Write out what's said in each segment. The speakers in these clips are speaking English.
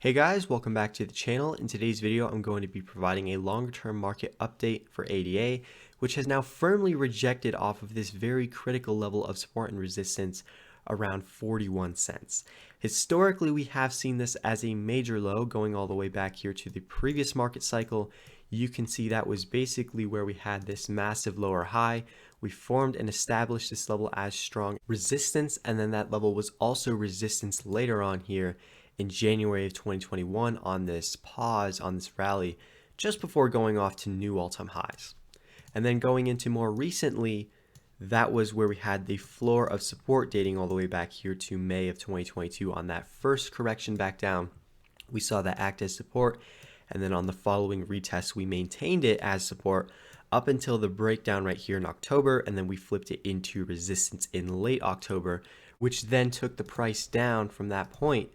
Hey guys, welcome back to the channel. In today's video, I'm going to be providing a longer-term market update for ADA, which has now firmly rejected off of this very critical level of support and resistance around 41 cents. Historically, we have seen this as a major low going all the way back here to the previous market cycle. You can see that was basically where we had this massive lower high. We formed and established this level as strong resistance, and then that level was also resistance later on here in January of 2021 on this pause, on this rally, just before going off to new all-time highs. And then going into more recently, that was where we had the floor of support dating all the way back here to May of 2022 on that first correction back down. We saw that act as support, and then on the following retest, we maintained it as support up until the breakdown right here in October, and then we flipped it into resistance in late October, which then took the price down from that point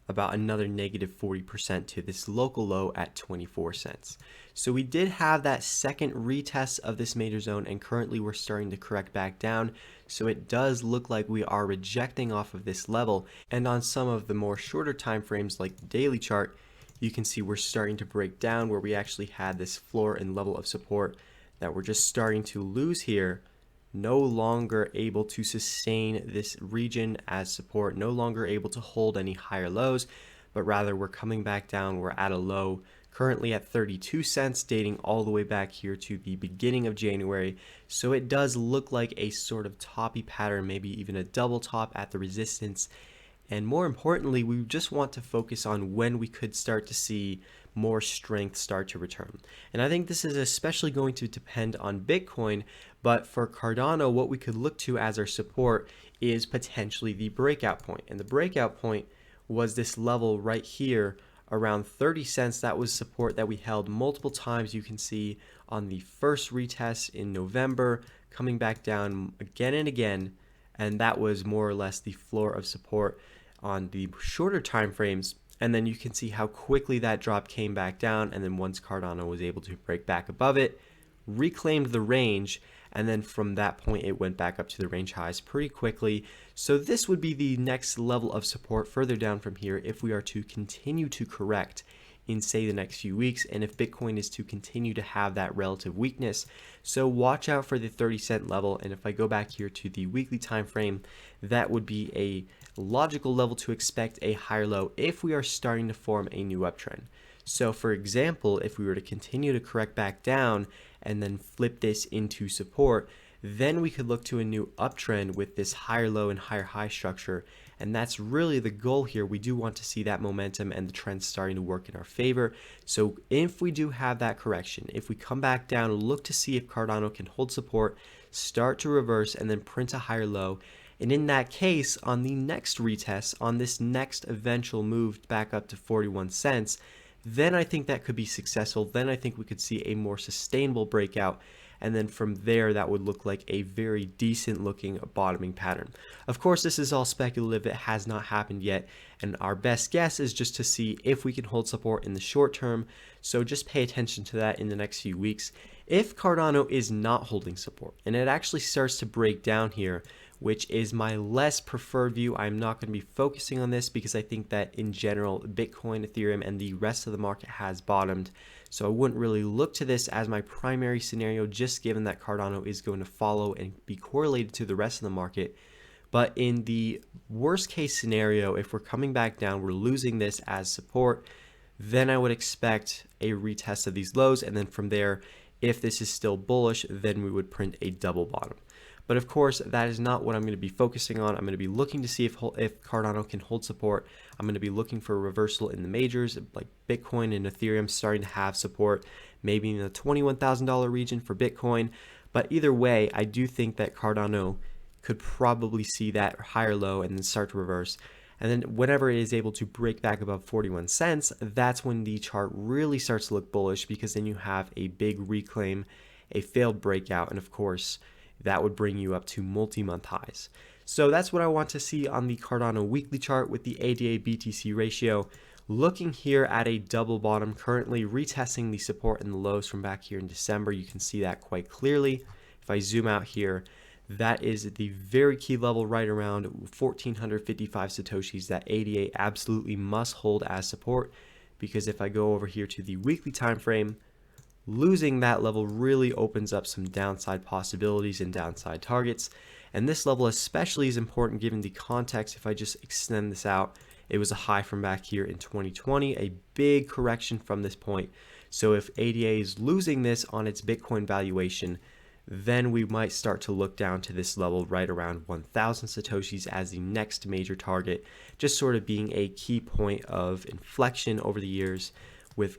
about another negative 40% to this local low at 24 cents. So we did have that second retest of this major zone, and currently we're starting to correct back down. So it does look like we are rejecting off of this level. And on some of the more shorter time frames like the daily chart, you can see we're starting to break down where we actually had this floor and level of support that we're just starting to lose here. No longer able to sustain this region as support, no longer able to hold any higher lows, but rather we're coming back down. We're at a low currently at 32 cents, dating all the way back here to the beginning of January. So it does look like a sort of toppy pattern, maybe even a double top at the resistance. And more importantly, we just want to focus on when we could start to see more strength start to return. And I think this is especially going to depend on Bitcoin, but for Cardano, what we could look to as our support is potentially the breakout point. And the breakout point was this level right here around 30 cents. That was support that we held multiple times. You can see on the first retest in November, coming back down again and again. And that was more or less the floor of support on the shorter time frames. And then you can see how quickly that drop came back down. And then once Cardano was able to break back above it, reclaimed the range, and then from that point it went back up to the range highs pretty quickly. So this would be the next level of support further down from here if we are to continue to correct in, say, the next few weeks, and if Bitcoin is to continue to have that relative weakness. So watch out for the 30-cent level, and if I go back here to the weekly time frame, that would be a logical level to expect a higher low if we are starting to form a new uptrend. So for example, if we were to continue to correct back down and then flip this into support, then we could look to a new uptrend with this higher low and higher high structure. And that's really the goal here. We do want to see that momentum and the trend starting to work in our favor. So if we do have that correction, if we come back down, look to see if Cardano can hold support, start to reverse, and then print a higher low. And in that case, on the next retest, on this next eventual move back up to 41 cents, then I think that could be successful. Then I think we could see a more sustainable breakout. And then from there, that would look like a very decent looking bottoming pattern. Of course, this is all speculative. It has not happened yet. And our best guess is just to see if we can hold support in the short term. So just pay attention to that in the next few weeks. If Cardano is not holding support and it actually starts to break down here, which is my less preferred view, I'm not going to be focusing on this because I think that in general, Bitcoin, Ethereum, and the rest of the market has bottomed. So I wouldn't really look to this as my primary scenario, just given that Cardano is going to follow and be correlated to the rest of the market. But in the worst case scenario, if we're coming back down, we're losing this as support, then I would expect a retest of these lows. And then from there, if this is still bullish, then we would print a double bottom. But of course, that is not what I'm going to be focusing on. I'm going to be looking to see if Cardano can hold support. I'm going to be looking for a reversal in the majors, like Bitcoin and Ethereum starting to have support, maybe in the $21,000 region for Bitcoin. But either way, I do think that Cardano could probably see that higher low and then start to reverse. And then whenever it is able to break back above 41 cents, that's when the chart really starts to look bullish, because then you have a big reclaim, a failed breakout, and of course, that would bring you up to multi-month highs. So that's what I want to see on the Cardano weekly chart with the ADA BTC ratio. Looking here at a double bottom, currently retesting the support and the lows from back here in December. You can see that quite clearly. If I zoom out here, That is the very key level right around 1455 Satoshis that ADA absolutely must hold as support, because if I go over here to the weekly time frame, losing that level really opens up some downside possibilities and downside targets. And this level especially is important given the context. If I just extend this out, it was a high from back here in 2020, a big correction from this point. So if ADA is losing this on its Bitcoin valuation, then we might start to look down to this level right around 1,000 Satoshis as the next major target, just sort of being a key point of inflection over the years, with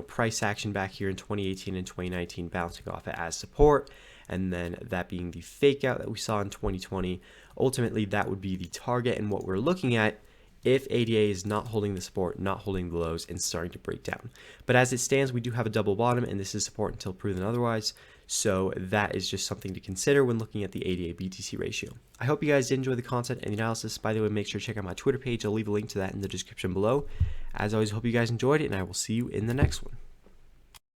price action back here in 2018 and 2019 bouncing off it as support, and then that being the fake out that we saw in 2020. Ultimately, that would be the target and what we're looking at if ADA is not holding the support, not holding the lows, and starting to break down. But as it stands, we do have a double bottom, and this is support until proven otherwise. So that is just something to consider when looking at the ADA BTC ratio. I hope you guys did enjoy the content and the analysis. By the way, make sure to check out my Twitter page. I'll leave a link to that in the description below. As always, hope you guys enjoyed it, and I will see you in the next one.